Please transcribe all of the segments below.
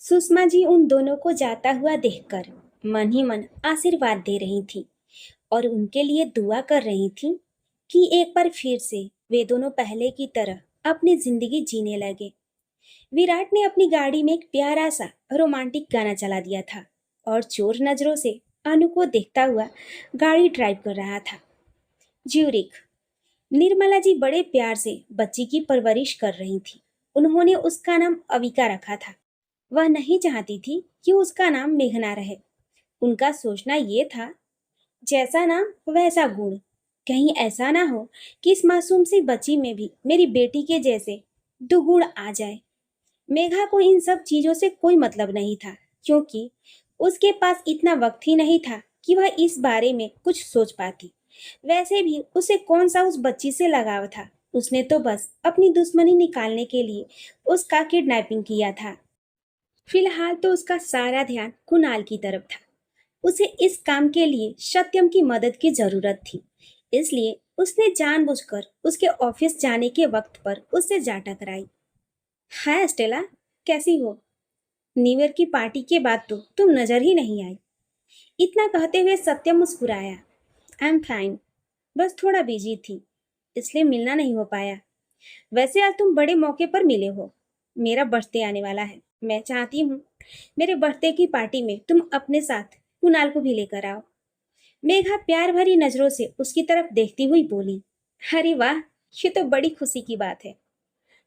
सुषमा जी उन दोनों को जाता हुआ देखकर मन ही मन आशीर्वाद दे रही थी और उनके लिए दुआ कर रही थी कि एक बार फिर से वे दोनों पहले की तरह अपनी जिंदगी जीने लगे। विराट ने अपनी गाड़ी में एक प्यारा सा रोमांटिक गाना चला दिया था और चोर नजरों से अनु को देखता हुआ गाड़ी ड्राइव कर रहा था। ज्यूरिक। निर्मला जी बड़े प्यार से बच्ची की परवरिश कर रही थी। उन्होंने उसका नाम अविका रखा था। वह नहीं चाहती थी कि उसका नाम मेघना रहे। उनका सोचना ये था, जैसा नाम वैसा गुण। कहीं ऐसा ना हो कि इस मासूम सी बच्ची में भी मेरी बेटी के जैसे दुगुण आ जाए। मेघा को इन सब चीजों से कोई मतलब नहीं था, क्योंकि उसके पास इतना वक्त ही नहीं था कि वह इस बारे में कुछ सोच पाती। वैसे भी उसे कौन सा उस बच्ची से लगाव था। उसने तो बस अपनी दुश्मनी निकालने के लिए उसका किडनैपिंग किया था। फिलहाल तो उसका सारा ध्यान कुणाल की तरफ था। उसे इस काम के लिए सत्यम की मदद की जरूरत थी, इसलिए उसने जानबूझकर उसके ऑफिस जाने के वक्त पर उससे जा टकराई। हाय स्टेला, कैसी हो? न्यू ईयर की पार्टी के बाद तो तुम नजर ही नहीं आई। इतना कहते हुए सत्यम मुस्कुराया। आई एम फाइन, बस थोड़ा बिजी थी, इसलिए मिलना नहीं हो पाया। वैसे आज तुम बड़े मौके पर मिले हो। मेरा बर्थडे आने वाला है। मैं चाहती हूँ मेरे बर्थडे की पार्टी में तुम अपने साथ कुणाल को भी लेकर आओ। मेघा प्यार भरी नजरों से उसकी तरफ देखती हुई बोली। अरे वाह, ये तो बड़ी खुशी की बात है।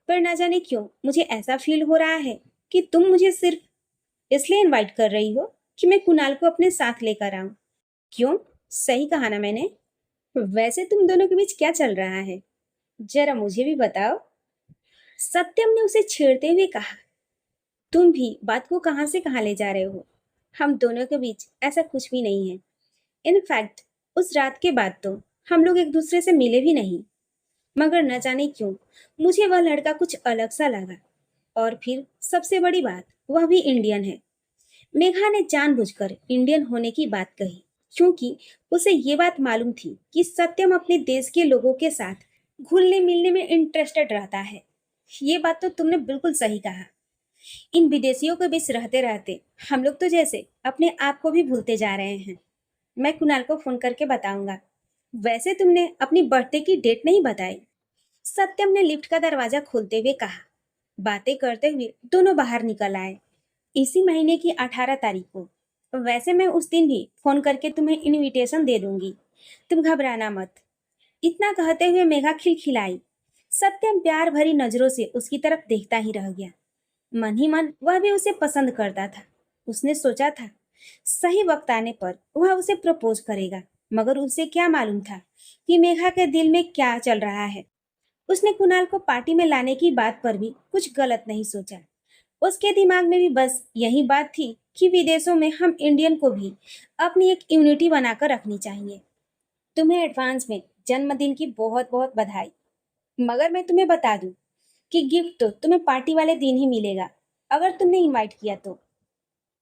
पर ना जाने क्यों मुझे ऐसा फील हो रहा है कि तुम मुझे सिर्फ इसलिए इनवाइट कर रही हो कि मैं कुणाल को अपने साथ लेकर आऊं। क्यों? सही कहा ना मैंने? वैसे तुम दोनों के बीच क्या चल रहा है, जरा मुझे भी बताओ। सत्यम ने उसे छेड़ते हुए कहा। तुम भी बात को कहां से कहां ले जा रहे हो। हम दोनों के बीच ऐसा कुछ भी नहीं है। इनफैक्ट उस रात के बाद तो हम लोग एक दूसरे से मिले भी नहीं। मगर न जाने क्यों मुझे वह लड़का कुछ अलग सा लगा। और फिर सबसे बड़ी बात, वह भी इंडियन है। मेघा ने जानबूझकर इंडियन होने की बात कही, क्योंकि उसे ये बात मालूम थी कि सत्यम अपने देश के लोगों के साथ घुलने मिलने में इंटरेस्टेड रहता है। ये बात तो तुमने बिल्कुल सही कहा। इन विदेशियों के बीच रहते रहते हम लोग तो जैसे अपने आप को भी भूलते जा रहे हैं। मैं कुणाल को फोन करके बताऊंगा। वैसे तुमने अपनी बर्थडे की डेट नहीं बताई। सत्यम ने लिफ्ट का दरवाजा खोलते हुए कहा। बातें करते हुए दोनों बाहर निकल आए। इसी महीने की 18 तारीख को। वैसे मैं उस दिन भी फोन करके तुम्हें इनविटेशन दे दूंगी, तुम घबराना मत। इतना कहते हुए मेघा खिलखिलाई। सत्यम प्यार भरी नजरों से उसकी तरफ देखता ही रह गया। मन ही मन वह भी उसे पसंद करता था। उसने सोचा था सही वक्त आने पर वह उसे प्रपोज करेगा, मगर उसे क्या मालूम था कि मेघा के दिल में क्या चल रहा है। उसने कुणाल को पार्टी में लाने की बात पर भी कुछ गलत नहीं सोचा। उसके दिमाग में भी बस यही बात थी कि विदेशों में हम इंडियन को भी अपनी एक यूनिटी बनाकर रखनी चाहिए। तुम्हें एडवांस में जन्मदिन की बहुत बहुत बधाई। मगर मैं तुम्हें बता दूं कि गिफ्ट तो तुम्हें पार्टी वाले दिन ही मिलेगा, अगर तुमने इनवाइट किया तो।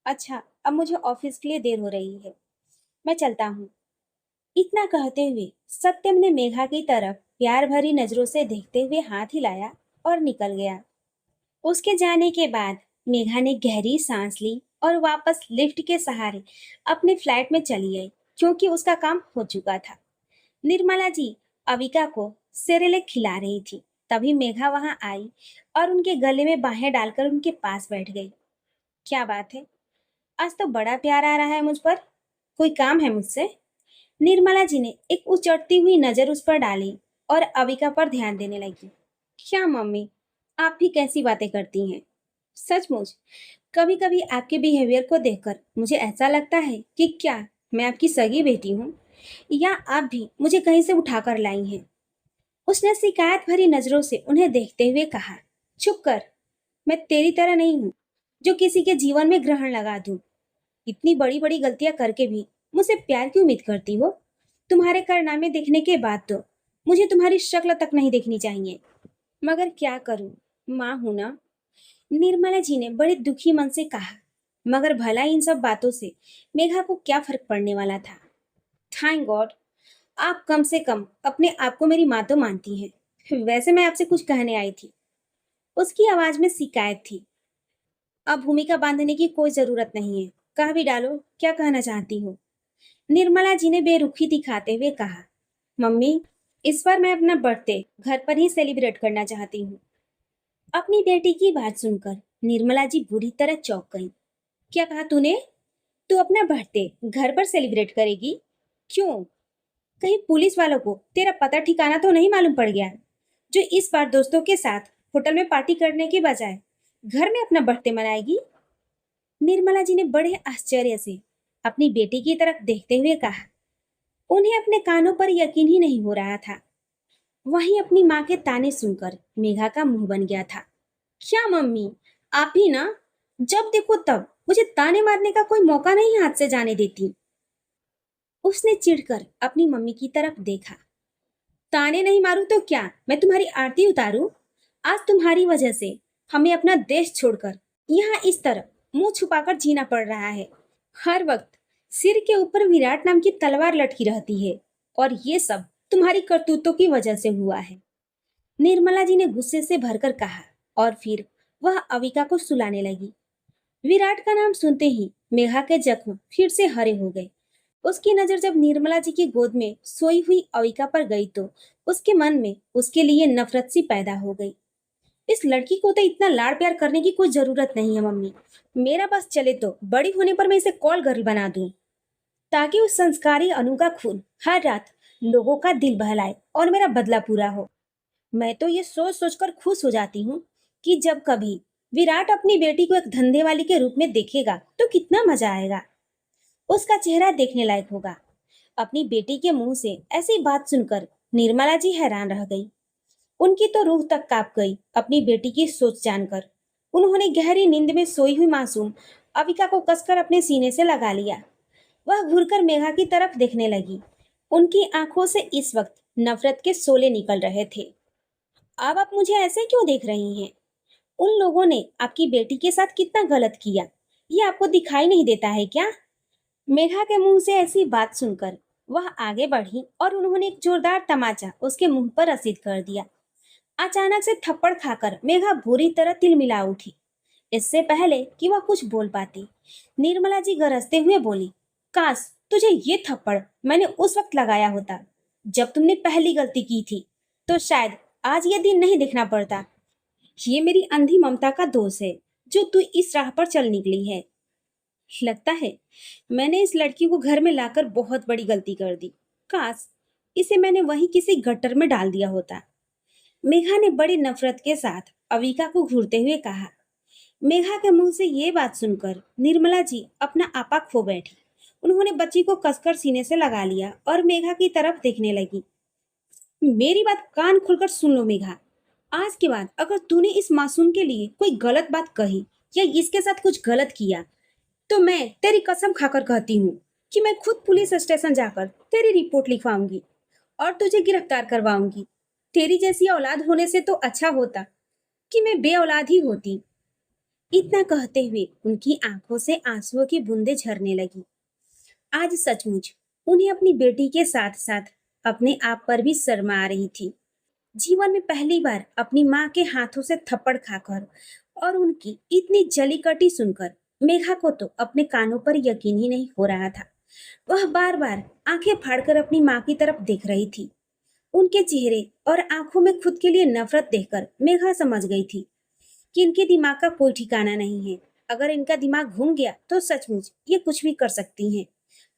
अच्छा, अब मुझे ऑफिस के लिए देर हो रही है, मैं चलता हूँ। इतना कहते हुए सत्यम ने मेघा की तरफ प्यार भरी नजरों से देखते हुए हाथ हिलाया और निकल गया। उसके जाने के बाद मेघा ने गहरी सांस ली और वापस लिफ्ट के सहारे अपने फ्लैट में चली आई, क्योंकि उसका काम हो चुका था। निर्मला जी अविका को सेरेलेक खिला रही थी। तभी मेघा वहां आई और उनके गले में बाहें डालकर उनके पास बैठ गई। क्या बात है, आज तो बड़ा प्यार आ रहा है मुझ पर। कोई काम है मुझसे? निर्मला जी ने एक उचटती हुई नजर उस पर डाली और अविका पर ध्यान देने लगी। क्या मम्मी, आप भी कैसी बातें करती हैं? सचमुच कभी कभी आपके बिहेवियर को देखकर मुझे ऐसा लगता है कि क्या मैं आपकी सगी बेटी हूँ, या आप भी मुझे कहीं से उठाकर लाई हैं। उसने शिकायत भरी नजरों से उन्हें देखते हुए कहा। चुप कर, मैं तेरी तरह नहीं हूँ जो किसी के जीवन में ग्रहण लगा दूं। इतनी बड़ी बड़ी गलतियां करके भी मुझसे प्यार की उम्मीद करती हो? तुम्हारे कारनामे देखने के बाद तो मुझे तुम्हारी शक्ल तक नहीं देखनी चाहिए। मगर क्या करूं, माँ हूं ना। निर्मला जी ने बड़े दुखी मन से कहा। मगर भला इन सब बातों से मेघा को क्या फर्क पड़ने वाला था। थैंक गॉड, आप कम से कम अपने आप को मेरी माँ तो मानती हैं। वैसे मैं आपसे कुछ कहने आई थी। उसकी आवाज में शिकायत थी। अब भूमिका बांधने की कोई जरूरत नहीं है। कह भी डालो क्या कहना चाहती हो। निर्मला जी ने बेरुखी दिखाते हुए कहा। मम्मी, इस बार मैं अपना बर्थडे घर पर ही सेलिब्रेट करना चाहती हूँ। अपनी बेटी की बात सुनकर निर्मला जी बुरी तरह चौंक गईं। क्या कहा तूने? तू अपना बर्थडे घर पर सेलिब्रेट करेगी? क्यों? कहीं पुलिस वालों को तेरा पता ठिकाना तो नहीं मालूम पड़ गया जो इस बार दोस्तों के साथ होटल में पार्टी करने के बजाय घर में अपना बर्थडे मनाएगी? निर्मला जी ने बड़े आश्चर्य से अपनी बेटी की तरफ देखते हुए कहा। उन्हें अपने कानों पर यकीन ही नहीं हो रहा था। वहीं अपनी माँ के ताने सुनकर मेघा का मुंह बन गया था। क्या मम्मी, आप ही ना जब देखो तब मुझे ताने मारने का कोई मौका नहीं हाथ से जाने देती। उसने चिढ़कर अपनी मम्मी की तरफ देखा। ताने नहीं मारूं तो क्या मैं तुम्हारी आरती उतारूं? आज तुम्हारी वजह से हमें अपना देश छोड़कर यहाँ इस तरह मुंह छुपाकर जीना पड़ रहा है। हर वक्त सिर के ऊपर विराट नाम की तलवार लटकी रहती है और ये सब तुम्हारी करतूतों की वजह से हुआ है। निर्मला जी ने गुस्से से भरकर कहा और फिर वह अविका को सुलाने लगी। विराट का नाम सुनते ही मेघा के जख्म फिर से हरे हो गए। उसकी नजर जब निर्मला जी की गोद में सोई हुई अविका पर गई तो उसके मन में उसके लिए नफरत सी पैदा हो गई। इस लड़की को तो इतना लाड़ प्यार करने की कोई जरूरत नहीं है मम्मी। मेरा बस चले तो बड़ी होने पर मैं इसे कॉल गर्ल बना दूं ताकि उस संस्कारी अनु का खून हर रात लोगों का दिल बहलाए और मेरा बदला पूरा हो। मैं तो ये सोच सोचकर खुश हो जाती हूँ कि जब कभी विराट अपनी बेटी को एक धंधे वाली के रूप में देखेगा तो कितना मजा आएगा। उसका चेहरा देखने लायक होगा। अपनी बेटी के मुंह से ऐसी बात सुनकर निर्मला जी हैरान रह गई। उनकी तो रूह तक कांप गई अपनी बेटी की सोच जानकर। उन्होंने गहरी नींद में सोई हुई मासूम अविका को कसकर अपने सीने से लगा लिया। वह घूरकर मेघा की तरफ देखने लगी। उनकी आंखों से इस वक्त नफरत के शोले निकल रहे थे। अब आप मुझे ऐसे क्यों देख रही हैं? उन लोगों ने आपकी बेटी के साथ कितना गलत किया, ये आपको दिखाई नहीं देता है क्या? मेघा के मुंह से ऐसी बात सुनकर वह आगे बढ़ी और उन्होंने एक जोरदार तमाचा उसके मुंह पर रसीद कर दिया। अचानक से थप्पड़ खाकर मेघा बुरी तरह तिलमिला उठी। इससे पहले कि वह कुछ बोल पाती, निर्मला जी गरजते हुए बोली, काश तुझे ये थप्पड़ मैंने उस वक्त लगाया होता जब तुमने पहली गलती की थी, तो शायद आज ये दिन नहीं देखना पड़ता। ये मेरी अंधी ममता का दोष है जो तू इस राह पर चल निकली है। लगता है मैंने इस लड़की को घर में लाकर बहुत बड़ी गलती कर दी। काश इसे मैंने वहीं किसी गट्टर में डाल दिया होता। मेघा ने बड़ी नफरत के साथ अविका को घूरते हुए कहा। मेघा के मुंह से ये बात सुनकर निर्मला जी अपना आपा खो बैठी। उन्होंने बच्ची को कसकर सीने से लगा लिया और मेघा की तरफ देखने लगी। मेरी बात कान खोलकर सुन लो मेघा। आज के बाद अगर तूने इस मासूम के लिए कोई गलत बात कही या इसके साथ कुछ गलत किया तो मैं तेरी कसम खाकर कहती हूँ कि मैं खुद पुलिस स्टेशन जाकर तेरी रिपोर्ट लिखवाऊंगी और तुझे गिरफ्तार करवाऊंगी। तेरी जैसी औलाद होने से तो अच्छा होता कि मैं बे औलाद ही होती। इतना कहते हुए उनकी आंखों से आंसुओं की बूंदें झरने लगी। आज सचमुच उन्हें अपनी बेटी के साथ साथ अपने आप पर भी शर्म आ रही थी। जीवन में पहली बार अपनी माँ के हाथों से थप्पड़ खाकर और उनकी इतनी जली कटी सुनकर मेघा को तो अपने कानों पर यकीन ही नहीं हो रहा था। वह बार बार आंखें फाड़कर अपनी माँ की तरफ देख रही थी। उनके चेहरे और आंखों में खुद के लिए नफरत देखकर मेघा समझ गई थी कि इनके दिमाग का कोई ठिकाना नहीं है। अगर इनका दिमाग घूम गया तो सचमुच ये कुछ भी कर सकती हैं।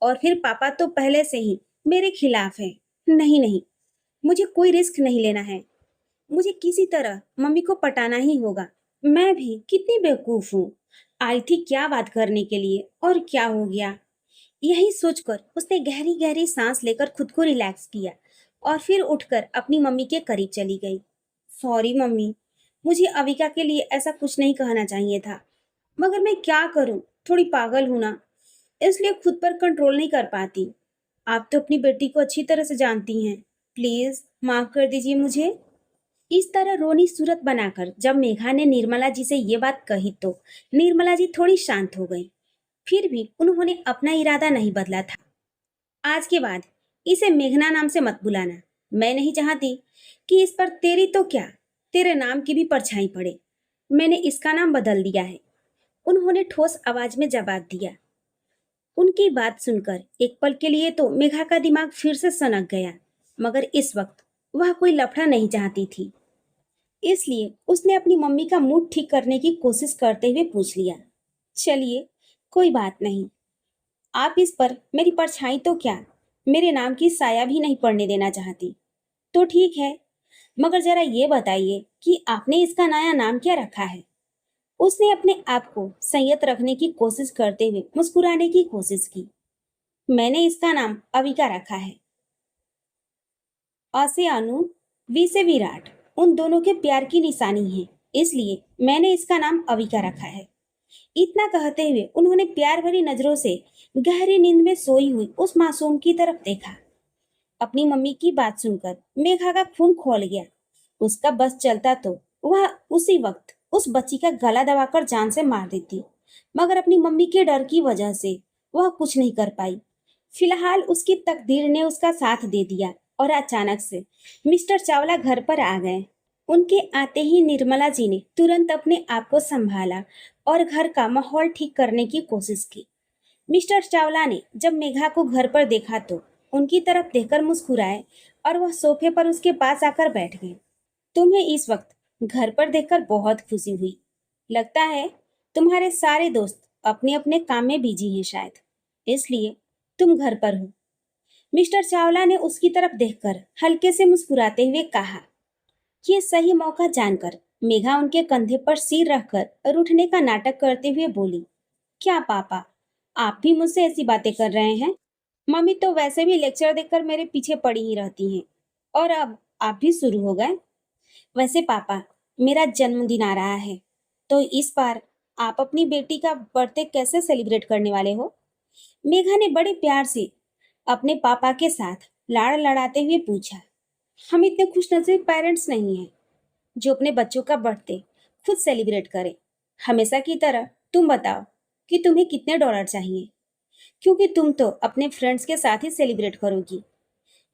और फिर पापा तो पहले से ही मेरे खिलाफ है। नहीं नहीं, मुझे कोई रिस्क नहीं लेना है। मुझे किसी तरह मम्मी को पटाना ही होगा। मैं भी कितनी बेवकूफ हूँ। आई थी क्या बात करने के लिए और क्या हो गया। यही सोचकर उसने गहरी गहरी सांस लेकर खुद को रिलैक्स किया और फिर उठकर अपनी मम्मी के करीब चली गई। सॉरी मम्मी, मुझे अविका के लिए ऐसा कुछ नहीं कहना चाहिए था, मगर मैं क्या करूं, थोड़ी पागल हूं ना, इसलिए खुद पर कंट्रोल नहीं कर पाती। आप तो अपनी बेटी को अच्छी तरह से जानती हैं, प्लीज माफ कर दीजिए मुझे। इस तरह रोनी सूरत बनाकर जब मेघा ने निर्मला जी से ये बात कही तो निर्मला जी थोड़ी शांत हो गई। फिर भी उन्होंने अपना इरादा नहीं बदला था। आज के बाद इसे मेघना नाम से मत बुलाना। मैं नहीं चाहती कि इस पर तेरी तो क्या, तेरे नाम की भी परछाई पड़े। मैंने इसका नाम बदल दिया है। उन्होंने ठोस आवाज में जवाब दिया। उनकी बात सुनकर एक पल के लिए तो मेघा का दिमाग फिर से सनक गया, मगर इस वक्त वह कोई लफड़ा नहीं चाहती थी। इसलिए उसने अपनी मम्मी का मूड ठीक करने की कोशिश करते हुए पूछ लिया, चलिए, कोई बात नहीं। आप इस पर मेरी परछाई तो क्या, मेरे नाम की साया भी नहीं पड़ने देना चाहती। तो ठीक है, मगर जरा ये बताइए कि आपने इसका नया नाम क्या रखा है? उसने अपने आप को संयत रखने की कोशिश करते हुए मुस्कुराने की कोशिश की। मैंने इसका नाम अविका रखा है। अ से अनु, वी से विराट, उन दोनों के प्यार की निशानी है, इसलिए मैंने इसका नाम अविका रखा है। इतना कहते हुए उन्होंने प्यार भरी नजरों से गहरी नींद में सोई हुई उस मासूम की तरफ देखा। अपनी मम्मी की बात सुनकर मेघा का खून खौल गया। उसका बस चलता तो वह उसी वक्त उस बच्ची का गला दबाकर जान से मार देती, मगर अपनी मम्मी के डर की वजह से वह कुछ नहीं कर पाई। फिलहाल उसकी तकदीर ने उसका साथ दे दिया और अचानक से मिस्टर चावला घर पर आ गए। उनके आते ही निर्मला जी ने तुरंत अपने आप को संभाला और घर का माहौल ठीक करने की कोशिश की। मिस्टर चावला ने जब मेघा को घर पर देखा तो उनकी तरफ देखकर मुस्कुराए और वह सोफे पर उसके पास आकर बैठ गए। तुम्हें इस वक्त घर पर देखकर बहुत खुशी हुई। लगता है तुम्हारे सारे दोस्त अपने अपने काम में बिजी हैं शायद, इसलिए तुम घर पर हो। मिस्टर चावला ने उसकी तरफ देखकर हल्के से मुस्कुराते हुए कहा। ये सही मौका जानकर मेघा उनके कंधे पर सिर रखकर उठने का नाटक करते हुए बोली, क्या पापा, आप भी मुझसे ऐसी बातें कर रहे हैं? मम्मी तो वैसे भी लेक्चर देकर मेरे पीछे पड़ी ही रहती हैं, और अब आप भी शुरू हो गए। वैसे पापा, मेरा जन्मदिन आ रहा है, तो इस बार आप अपनी बेटी का बर्थडे कैसे सेलिब्रेट करने वाले हो? मेघा ने बड़े प्यार से अपने पापा के साथ लाड़ लड़ाते हुए पूछा। हम इतने खुशनसीब पेरेंट्स नहीं हैं जो अपने बच्चों का बर्थडे खुद सेलिब्रेट करें। हमेशा की तरह तुम बताओ कि तुम्हें कितने डॉलर चाहिए, क्योंकि तुम तो अपने फ्रेंड्स के साथ ही सेलिब्रेट करोगी।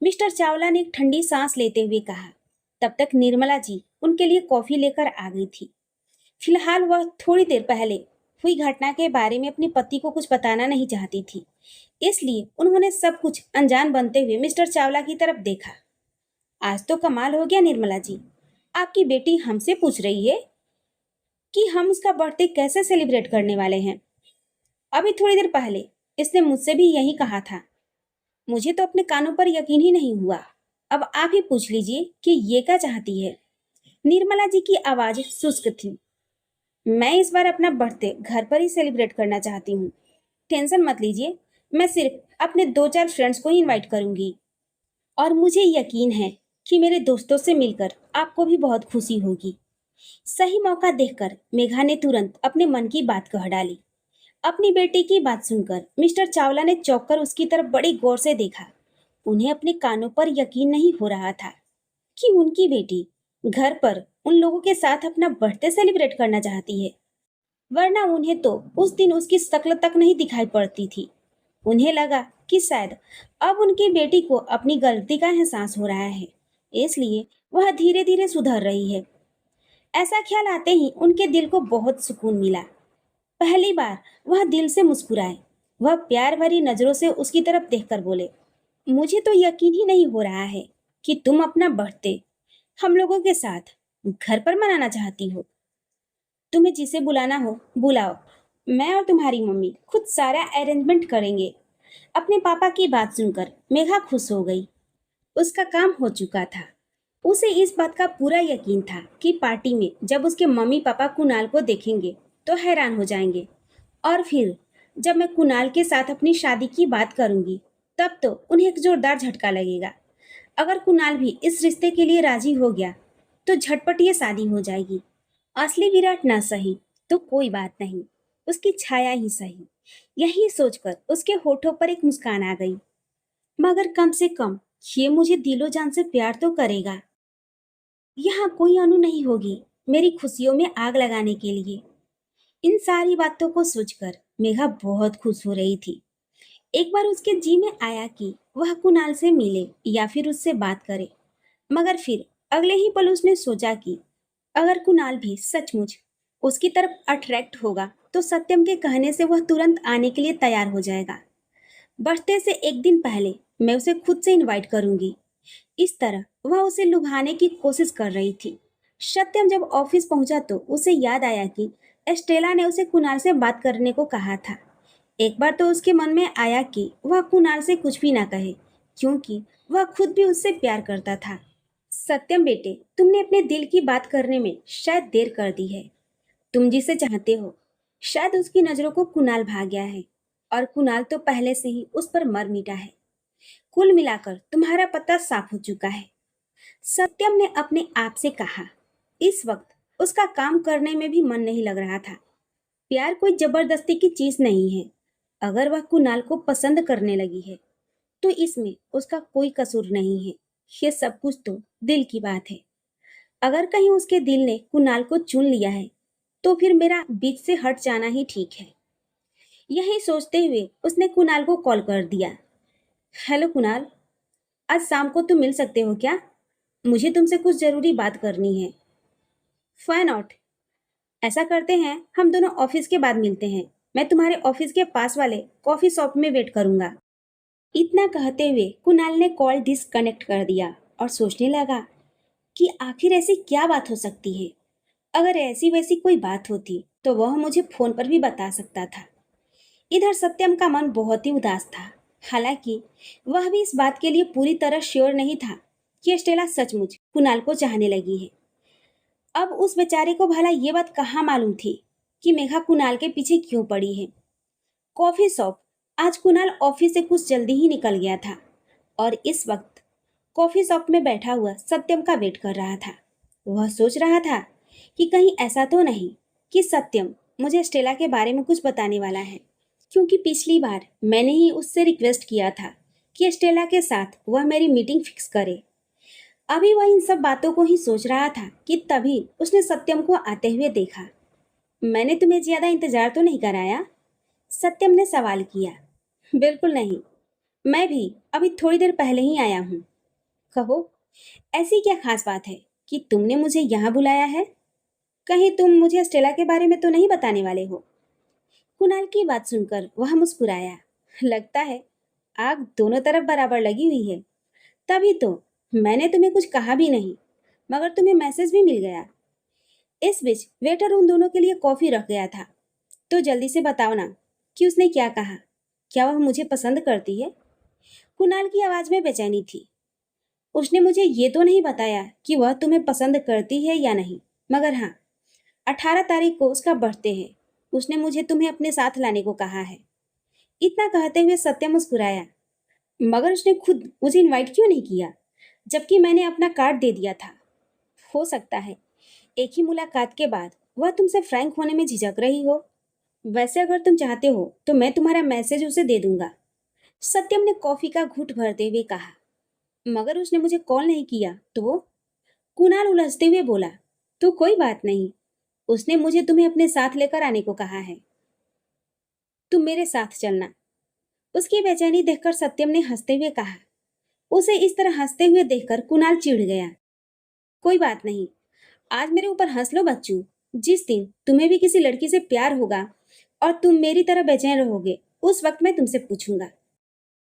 मिस्टर चावला ने एक ठंडी सांस लेते हुए कहा। तब तक निर्मला जी उनके लिए कॉफी लेकर आ गई थी। फिलहाल वह थोड़ी देर पहले हुई घटना के बारे में अपने पति को कुछ बताना नहीं चाहती थी, इसलिए उन्होंने सब कुछ अनजान बनते हुए मिस्टर चावला की तरफ देखा। आज तो कमाल हो गया निर्मला जी, आपकी बेटी हमसे पूछ रही है कि हम उसका बर्थडे कैसे सेलिब्रेट करने वाले हैं। अभी थोड़ी देर पहले इसने मुझसे भी यही कहा था। मुझे तो अपने कानों पर यकीन ही नहीं हुआ। अब आप ही पूछ लीजिए कि ये क्या चाहती है। निर्मला जी की आवाज शुष्क थी। मैं इस बार अपना बर्थडे घर पर ही सेलिब्रेट करना चाहती हूँ। टेंशन मत लीजिए, मैं सिर्फ अपने 2-4 फ्रेंड्स को ही इनवाइट करूंगी, और मुझे यकीन है कि मेरे दोस्तों से मिलकर आपको भी बहुत खुशी होगी। सही मौका देखकर मेघा ने तुरंत अपने मन की बात कह डाली। अपनी बेटी की बात सुनकर मिस्टर चावला ने चौंक कर उसकी तरफ बड़ी गौर से देखा। उन्हें अपने कानों पर यकीन नहीं हो रहा था कि उनकी बेटी घर पर उन लोगों के साथ अपना बर्थडे सेलिब्रेट करना चाहती है, वरना उन्हें तो उस दिन उसकी शक्ल तक नहीं दिखाई पड़ती थी। उन्हें लगा कि शायद अब उनकी बेटी को अपनी गलती का एहसास हो रहा है, इसलिए वह धीरे धीरे सुधर रही है। ऐसा ख्याल आते ही उनके दिल को बहुत सुकून मिला। पहली बार वह दिल से मुस्कुराए। वह प्यार भरी नजरों से उसकी तरफ देखकर बोले, मुझे तो यकीन ही नहीं हो रहा है कि तुम अपना बर्थडे हम लोगों के साथ घर पर मनाना चाहती हो। तुम्हें जिसे बुलाना हो बुलाओ, मैं और तुम्हारी मम्मी खुद सारा अरेंजमेंट करेंगे। अपने पापा की बात सुनकर मेघा खुश हो गई। उसका काम हो चुका था। उसे इस बात का पूरा यकीन था कि पार्टी में जब उसके मम्मी पापा कुणाल को देखेंगे तो हैरान हो जाएंगे, और फिर जब मैं कुणाल के साथ अपनी शादी की बात करूंगी तब तो उन्हें एक जोरदार झटका लगेगा। अगर कुणाल भी इस रिश्ते के लिए राजी हो गया तो झटपट ये शादी हो जाएगी। असली विराट ना सही तो कोई बात नहीं, उसकी छाया ही सही। यही सोचकर उसके होठों पर एक मुस्कान आ गई। मगर कम से कम ये मुझे दिलो जान से प्यार तो करेगा। यहाँ कोई अनु नहीं होगी मेरी खुशियों में आग लगाने के लिए। इन सारी बातों को सोचकर मेघा बहुत खुश हो रही थी। एक बार उसके जी में आया कि वह कुणाल से मिले या फिर उससे बात करे, मगर फिर अगले ही पल उसने सोचा कि अगर कुणाल भी सचमुच उसकी तरफ अट्रैक्ट होगा तो सत्यम के कहने से वह तुरंत आने के लिए तैयार हो जाएगा। बर्थडे से एक दिन पहले मैं उसे खुद से इनवाइट करूंगी। इस तरह वह उसे लुभाने की कोशिश कर रही थी। सत्यम जब ऑफिस पहुंचा तो उसे याद आया कि एस्टेला ने उसे कुणाल से बात करने को कहा था। एक बार तो उसके मन में आया कि वह कुणाल से कुछ भी ना कहे, क्योंकि वह खुद भी उससे प्यार करता था। सत्यम बेटे, तुमने अपने दिल की बात करने में शायद देर कर दी है। तुम जिसे चाहते हो, शायद उसकी नजरों को कुणाल भा गया है, और कुणाल तो पहले से ही उस पर मर मिटा है। कुल मिलाकर तुम्हारा पता साफ हो चुका है। सत्यम ने अपने आप से कहा। इस वक्त उसका काम करने में भी मन नहीं लग रहा था। प्यार कोई जबरदस्ती की चीज नहीं है। अगर वह कुणाल को पसंद करने लगी है तो इसमें उसका कोई कसूर नहीं है। ये सब कुछ तो दिल की बात है। अगर कहीं उसके दिल ने कुणाल को चुन लिया है तो फिर मेरा बीच से हट जाना ही ठीक है। यही सोचते हुए उसने कुणाल को कॉल कर दिया। हेलो कुणाल, आज शाम को तुम मिल सकते हो क्या? मुझे तुमसे कुछ जरूरी बात करनी है। फाइन नॉट, ऐसा करते हैं, हम दोनों ऑफिस के बाद मिलते हैं। मैं तुम्हारे ऑफिस के पास वाले कॉफी शॉप में वेट करूंगा। इतना कहते हुए कुणाल ने कॉल डिस्कनेक्ट कर दिया और सोचने लगा कि आखिर ऐसी क्या बात हो सकती है। अगर ऐसी वैसी कोई बात होती तो वह मुझे फोन पर भी बता सकता था। इधर सत्यम का मन बहुत ही उदास था। हालांकि वह भी इस बात के लिए पूरी तरह श्योर नहीं था कि स्टेला सचमुच कुणाल को चाहने लगी है। अब उस बेचारे को भला ये बात कहाँ मालूम थी कि मेघा कुणाल के पीछे क्यों पड़ी है। Coffee shop. आज कुणाल ऑफिस से कुछ जल्दी ही निकल गया था और इस वक्त कॉफी शॉप में बैठा हुआ सत्यम का वेट कर रहा था। वह सोच रहा था कि कहीं ऐसा तो नहीं कि सत्यम मुझे स्टेला के बारे में कुछ बताने वाला है, क्योंकि पिछली बार मैंने ही उससे रिक्वेस्ट किया था कि स्टेला के साथ वह मेरी मीटिंग फिक्स करे। अभी वह इन सब बातों को ही सोच रहा था कि तभी उसने सत्यम को आते हुए देखा। मैंने तुम्हें ज्यादा इंतजार तो नहीं कराया? सत्यम ने सवाल किया। बिल्कुल नहीं, मैं भी अभी थोड़ी देर पहले ही आया हूँ। कहो, ऐसी क्या खास बात है कि तुमने मुझे यहाँ बुलाया है? कहीं तुम मुझे स्टेला के बारे में तो नहीं बताने वाले हो? कुणाल की बात सुनकर वह मुस्कुराया। लगता है आग दोनों तरफ बराबर लगी हुई है। तभी तो मैंने तुम्हें कुछ कहा भी नहीं, मगर तुम्हें मैसेज भी मिल गया। इस बीच वेटर उन दोनों के लिए कॉफी रख गया था। तो जल्दी से बताओ ना कि उसने क्या कहा। क्या वह मुझे पसंद करती है? कुणाल की आवाज में बेचैनी थी। उसने मुझे ये तो नहीं बताया कि वह तुम्हें पसंद करती है या नहीं, मगर हाँ, 18 तारीख को उसका बर्थडे है। उसने मुझे तुम्हें अपने साथ लाने को कहा है। इतना कहते हुए सत्य मुस्कुराया। मगर उसने खुद मुझे इनवाइट क्यों नहीं किया, जबकि मैंने अपना कार्ड दे दिया था? हो सकता है एक ही मुलाकात के बाद वह तुमसे फ्रैंक होने में झिझक रही हो। वैसे अगर तुम चाहते हो तो मैं तुम्हारा मैसेज उसे दे दूंगा। सत्यम ने कॉफी का घूंट भरते हुए कहा। मगर उसने मुझे कॉल नहीं किया तो? कुणाल उलझते हुए बोला। तो कोई बात नहीं, उसने मुझे तुम्हें अपने साथ लेकर आने को कहा है। तुम मेरे साथ चलना। उसकी बेचैनी देखकर सत्यम ने हंसते हुए कहा। उसे इस तरह हंसते हुए देखकर कुणाल चिढ़ गया। कोई बात नहीं, आज मेरे ऊपर हंस लो बच्चू। जिस दिन तुम्हें भी किसी लड़की से प्यार होगा और तुम मेरी तरह बेचैन रहोगे, उस वक्त मैं तुमसे पूछूंगा।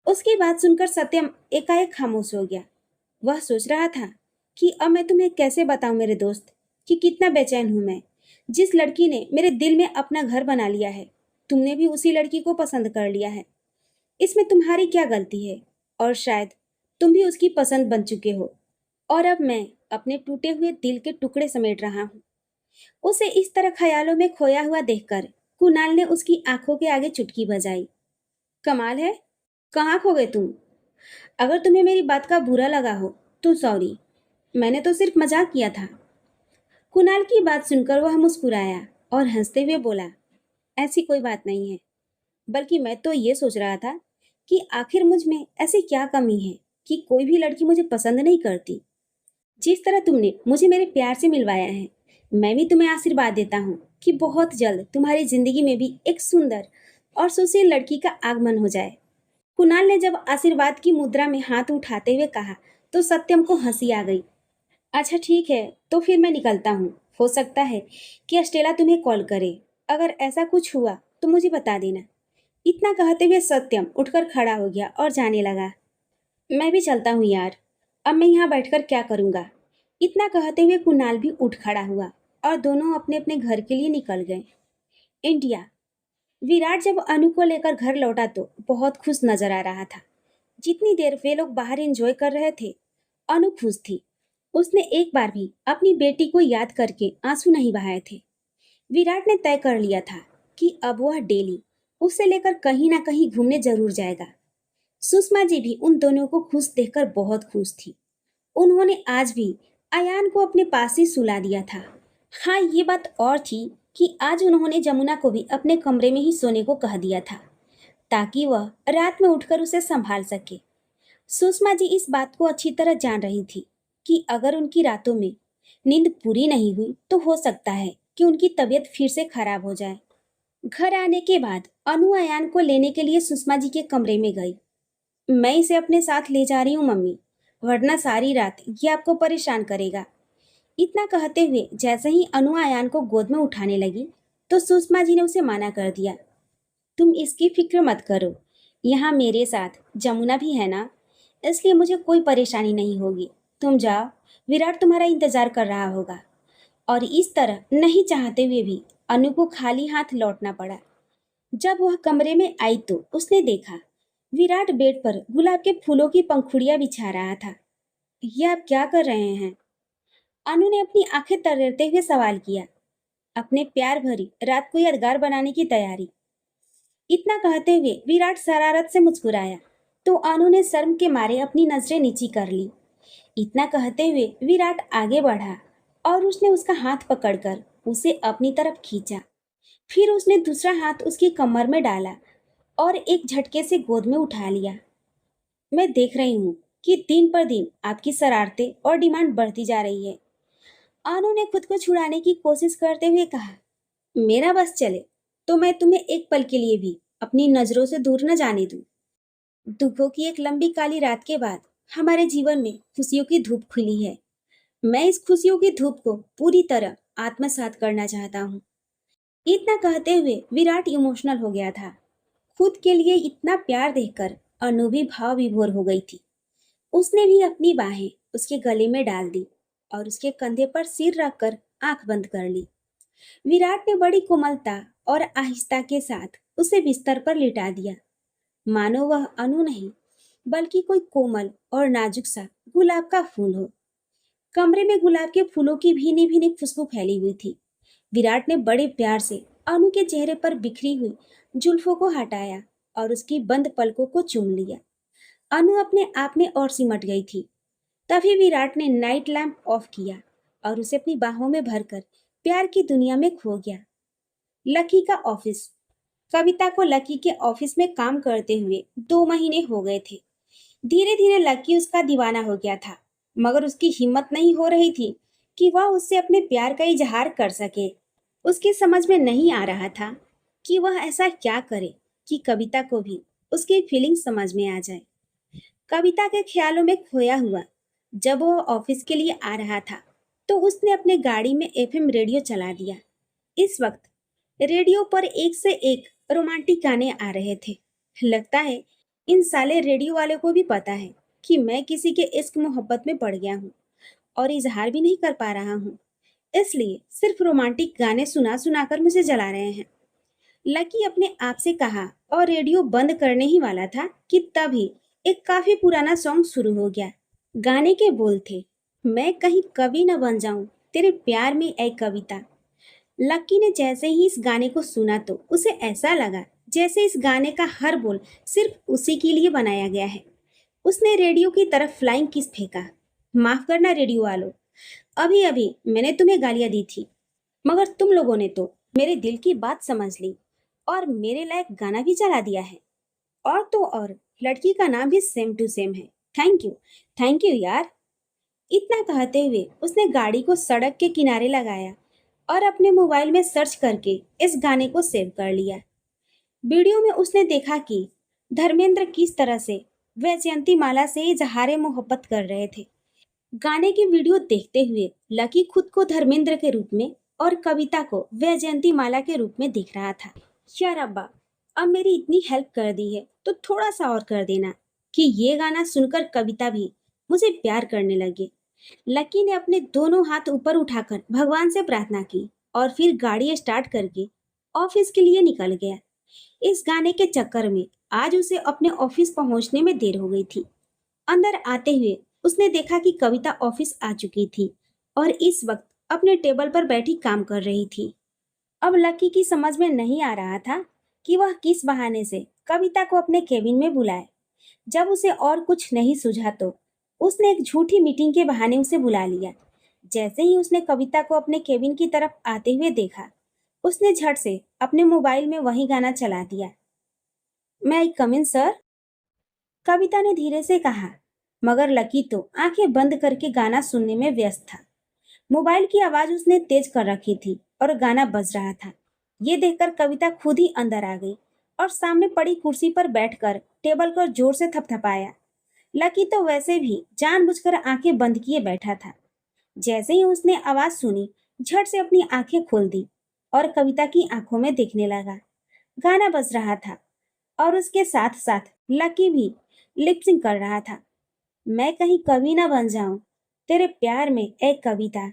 उसकी बात सुनकर सत्यम एकाएक खामोश हो गया। वह सोच रहा था कि अब मैं तुम्हें कैसे बताऊं मेरे दोस्त कि कितना बेचैन हूं मैं। जिस लड़की ने मेरे दिल में अपना घर बना लिया है, तुमने भी उसी लड़की को पसंद कर लिया है। इसमें तुम्हारी क्या गलती है? और शायद तुम भी उसकी पसंद बन चुके हो। और अब मैं अपने टूटे हुए दिल के टुकड़े समेट रहा हूँ। उसे इस तरह ख्यालों में खोया हुआ देखकर कुणाल ने उसकी आंखों के आगे चुटकी बजाई। कमाल है, कहाँ खो गए तुम? अगर तुम्हें मेरी बात का बुरा लगा हो तो सॉरी, मैंने तो सिर्फ मजाक किया था। कुणाल की बात सुनकर वह मुस्कुराया और हंसते हुए बोला। ऐसी कोई बात नहीं है, बल्कि मैं तो ये सोच रहा था कि आखिर मुझ में ऐसी क्या कमी है कि कोई भी लड़की मुझे पसंद नहीं करती। जिस तरह तुमने मुझे मेरे प्यार से मिलवाया है, मैं भी तुम्हें आशीर्वाद देता हूँ कि बहुत जल्द तुम्हारी जिंदगी में भी एक सुंदर और सुशील लड़की का आगमन हो जाए। कुणाल ने जब आशीर्वाद की मुद्रा में हाथ उठाते हुए कहा तो सत्यम को हंसी आ गई। अच्छा ठीक है, तो फिर मैं निकलता हूँ। हो सकता है कि अस्टेला तुम्हें कॉल करे। अगर ऐसा कुछ हुआ तो मुझे बता देना। इतना कहते हुए सत्यम उठकर खड़ा हो गया और जाने लगा। मैं भी चलता हूँ यार, अब मैं यहाँ बैठकर क्या करूँगा। इतना कहते हुए कुणाल भी उठ खड़ा हुआ और दोनों अपने अपने घर के लिए निकल गए। इंडिया। विराट जब अनु को लेकर घर लौटा तो बहुत खुश नजर आ रहा था। जितनी देर वे लोग बाहर एंजॉय कर रहे थे, अनु खुश थी। उसने एक बार भी अपनी बेटी को याद करके आंसू नहीं बहाए थे। विराट ने तय कर लिया था कि अब वह डेली उसे लेकर कहीं ना कहीं घूमने जरूर जाएगा। सुषमा जी भी उन दोनों को खुश देखकर बहुत खुश थी। उन्होंने आज भी अयान को अपने पास ही सुला दिया था। हाँ, ये बात और थी कि आज उन्होंने जमुना को भी अपने कमरे में ही सोने को कह दिया था, ताकि वह रात में उठकर उसे संभाल सके। सुषमा जी इस बात को अच्छी तरह जान रही थी कि अगर उनकी रातों में नींद पूरी नहीं हुई तो हो सकता है कि उनकी तबीयत फिर से खराब हो जाए। घर आने के बाद अनु अयान को लेने के लिए सुषमा जी के कमरे में गई। मैं इसे अपने साथ ले जा रही हूँ मम्मी, वरना सारी रात ये आपको परेशान करेगा। इतना कहते हुए जैसे ही अनु अयान को गोद में उठाने लगी तो सुषमा जी ने उसे मना कर दिया। तुम इसकी फिक्र मत करो, यहाँ मेरे साथ जमुना भी है ना, इसलिए मुझे कोई परेशानी नहीं होगी। तुम जाओ, विराट तुम्हारा इंतजार कर रहा होगा। और इस तरह नहीं चाहते हुए भी अनु को खाली हाथ लौटना पड़ा। जब वह कमरे में आई तो उसने देखा विराट बेड पर गुलाब के फूलों की पंखुड़ियां बिछा रहा था। ये आप क्या कर रहे हैं? अनु ने अपनी आंखें तरेरते हुए सवाल किया। अपने प्यार भरी रात को यादगार बनाने की तैयारी। इतना कहते हुए विराट शरारत से मुस्कुराया तो अनु ने शर्म के मारे अपनी नजरें नीची कर ली। इतना कहते हुए विराट आगे बढ़ा और उसने उसका हाथ पकड़कर उसे अपनी तरफ खींचा। फिर उसने दूसरा हाथ उसकी कमर में डाला और एक झटके से गोद में उठा लिया। मैं देख रही हूँ कि दिन पर दिन आपकी शरारतें और डिमांड बढ़ती जा रही है। अनु ने खुद को छुड़ाने की कोशिश करते हुए कहा, मेरा बस चले तो मैं तुम्हें एक पल के लिए भी अपनी नजरों से दूर न जाने दूं। दुखों की एक लंबी काली रात के बाद हमारे जीवन में खुशियों की धूप खिली है। मैं इस खुशियों की धूप को पूरी तरह आत्मसात करना चाहता हूँ। इतना कहते हुए विराट इमोशनल हो गया था। खुद के लिए इतना प्यार देखकर अनु भी भाव विभोर हो गई थी। उसने भी अपनी बाहें उसके गले में डाल दी और उसके कंधे पर सिर रखकर आंख बंद कर ली। विराट ने बड़ी कोमलता और आहिस्ता के साथ उसे बिस्तर पर लिटा दिया, मानो वह अनु नहीं बल्कि कोई कोमल और नाजुक सा गुलाब का फूल हो। कमरे में गुलाब के फूलों की भीनी भीनी खुशबू फैली हुई थी। विराट ने बड़े प्यार से अनु के चेहरे पर बिखरी हुई जुल्फों को हटाया और उसकी बंद पलकों को चूम लिया। अनु अपने आप में और सिमट गई थी। तभी विराट ने नाइट लैंप ऑफ किया और उसे अपनी बाहों में भरकर प्यार की दुनिया में खो गया। लकी का ऑफिस। कविता को लकी के ऑफिस में काम करते हुए 2 महीने हो गए थे। धीरे धीरे लकी उसका दीवाना हो गया था, मगर उसकी हिम्मत नहीं हो रही थी कि वह उससे अपने प्यार का इजहार कर सके। उसकी समझ में नहीं आ रहा था कि वह ऐसा क्या करे कि कविता को भी उसकी फीलिंग समझ में आ जाए। कविता के ख्यालों में खोया हुआ जब वह ऑफिस के लिए आ रहा था तो उसने अपने गाड़ी में एफएम रेडियो चला दिया। इस वक्त रेडियो पर एक से एक रोमांटिक गाने आ रहे थे। लगता है इन साले रेडियो वाले को भी पता है कि मैं किसी के इश्क मोहब्बत में पड़ गया हूँ और इजहार भी नहीं कर पा रहा हूँ, इसलिए सिर्फ रोमांटिक गाने सुना सुना कर मुझे जला रहे हैं। लकी अपने आप से कहा और रेडियो बंद करने ही वाला था कि तभी एक काफी पुराना सॉन्ग शुरू हो गया। गाने के बोल थे, मैं कहीं कवि न बन जाऊं तेरे प्यार में ऐ कविता। लक्की ने जैसे ही इस गाने को सुना तो उसे ऐसा लगा जैसे इस गाने का हर बोल सिर्फ उसी के लिए बनाया गया है। उसने रेडियो की तरफ फ्लाइंग किस फेंका। माफ करना रेडियो वालों, अभी अभी मैंने तुम्हें गालियां दी थी, मगर तुम लोगों ने तो मेरे दिल की बात समझ ली और मेरे लायक गाना भी चला दिया है। और तो और लड़की का नाम भी सेम टू सेम है। थैंक यू यार। इतना कहते हुए उसने गाड़ी को सड़क के किनारे लगाया और अपने मोबाइल में सर्च करके इस गाने को सेव कर लिया। वीडियो में उसने देखा कि धर्मेंद्र किस तरह से वैजयंती माला से इजहारे मोहब्बत कर रहे थे। गाने की वीडियो देखते हुए लकी खुद को धर्मेंद्र के रूप में और कविता को वैजयंती माला के रूप में दिख रहा था। यार अब्बा, अब मेरी इतनी हेल्प कर दी है तो थोड़ा सा और कर देना कि ये गाना सुनकर कविता भी मुझे प्यार करने लगे। लकी ने अपने दोनों हाथ ऊपर उठाकर भगवान से प्रार्थना की और फिर गाड़ी स्टार्ट करके ऑफिस के लिए निकल गया। इस गाने के चक्कर में आज उसे अपने ऑफिस पहुंचने में देर हो गई थी। अंदर आते हुए उसने देखा कि कविता ऑफिस आ चुकी थी और इस वक्त अपने टेबल पर बैठी काम कर रही थी। अब लकी की समझ में नहीं आ रहा था कि वह किस बहाने से कविता को अपने केबिन में बुलाए। जब उसे और कुछ नहीं सूझा तो उसने एक झूठी मीटिंग के बहाने उसे बुला लिया। जैसे ही उसने कविता को अपने केबिन की तरफ आते हुए देखा, उसने झट से अपने मोबाइल में वही गाना चला दिया। मैं आई कम इन सर? कविता ने धीरे से कहा, मगर लकी तो आंखें बंद करके गाना सुनने में व्यस्त था। मोबाइल की आवाज उसने तेज कर रखी थी और गाना बज रहा था। ये देखकर कविता खुद ही अंदर आ गई और सामने पड़ी कुर्सी पर बैठकर टेबल को जोर से थपथपाया। लकी तो वैसे भी जानबूझकर आंखें बंद किए बैठा था। जैसे ही उसने आवाज सुनी, झट से अपनी आंखें खोल दी और कविता की आंखों में देखने लगा। गाना बज रहा था और उसके साथ साथ लकी भी लिपसिंग कर रहा था। मैं कहीं कवि ना बन जाऊं तेरे प्यार में एक कविता।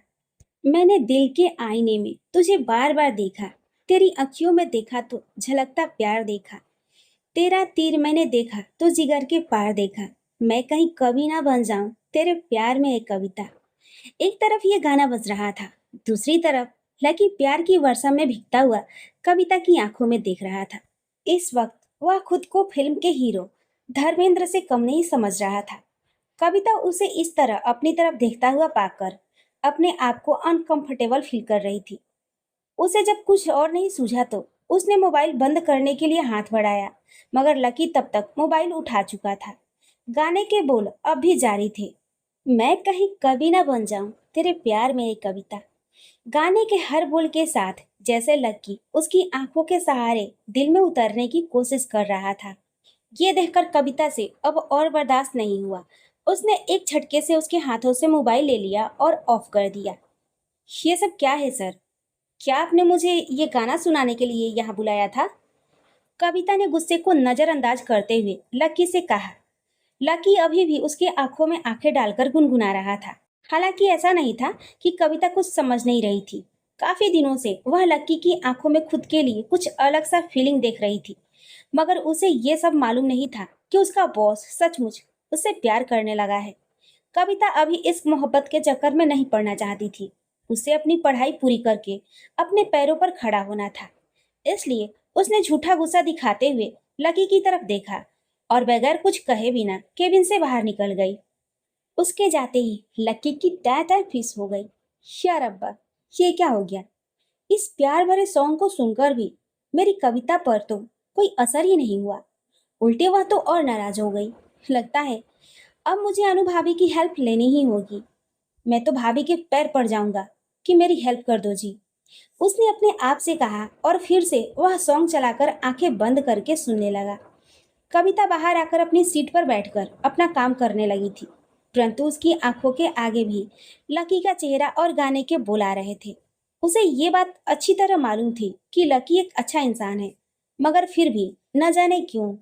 मैंने दिल के आईने में तुझे बार बार देखा, तेरी अखियों में देखा तो झलकता प्यार देखा। तेरा तीर मैंने देखा तो जिगर के पार देखा। मैं कहीं कवि ना बन जाऊं तेरे प्यार में एक कविता। एक तरफ ये गाना बज रहा था, दूसरी तरफ लकी प्यार की वर्षा में भीगता हुआ कविता की आंखों में देख रहा था। इस वक्त वह खुद को फिल्म के हीरो धर्मेंद्र से कम नहीं समझ रहा था। कविता उसे इस तरह अपनी तरफ देखता हुआ पाकर अपने आप को अनकंफर्टेबल फील कर रही थी। उसे जब कुछ और नहीं सूझा तो उसने मोबाइल बंद करने के लिए हाथ बढ़ाया, मगर लकी तब तक मोबाइल उठा चुका था। गाने के बोल अब भी जारी थे। मैं कहीं कभी ना बन जाऊं तेरे प्यार में एक कविता। गाने के हर बोल के साथ जैसे लकी उसकी आंखों के सहारे दिल में उतरने की कोशिश कर रहा था। ये देखकर कविता से अब और बर्दाश्त नहीं हुआ। उसने एक झटके से उसके हाथों से मोबाइल ले लिया और ऑफ कर दिया। ये सब क्या है सर? क्या आपने मुझे ये गाना सुनाने के लिए यहाँ बुलाया था? कविता ने गुस्से को नजरअंदाज करते हुए लकी से कहा। लकी अभी भी उसकी आंखों में आंखें डालकर गुनगुना रहा था। हालांकि ऐसा नहीं था कि कविता कुछ समझ नहीं रही थी। काफी दिनों से वह लकी की आंखों में खुद के लिए कुछ अलग सा फीलिंग देख रही थी, मगर उसे ये सब मालूम नहीं था कि उसका बॉस सचमुच उससे प्यार करने लगा है। कविता अभी इस मोहब्बत के चक्कर में नहीं पड़ना चाहती थी। उसे अपनी पढ़ाई पूरी करके अपने पैरों पर खड़ा होना था। इसलिए उसने झूठा गुस्सा दिखाते हुए लकी की तरफ देखा और बगैर कुछ कहे बिना केबिन से बाहर निकल गई। उसके जाते ही लकी की तय तय फीस हो गई। यार अब्बा, ये क्या हो गया? इस प्यार भरे सॉन्ग को सुनकर भी मेरी कविता पर तो कोई असर ही नहीं हुआ। उल्टे वह तो और नाराज हो गई। लगता है अब मुझे अनु भाभी की हेल्प लेनी ही होगी। मैं तो भाभी के पैर पड़ जाऊंगा कि मेरी हेल्प कर दो जी। उसने अपने आप से कहा और फिर से वह सॉन्ग चलाकर आंखें बंद करके सुनने लगा। कविता बाहर आकर अपनी सीट पर बैठकर अपना काम करने लगी थी, परंतु उसकी आंखों के आगे भी लकी का चेहरा और गाने के बोल आ रहे थे। उसे ये बात अच्छी तरह मालूम थी कि लकी एक अच्छा इंसान है, मगर फिर भी न जाने क्यों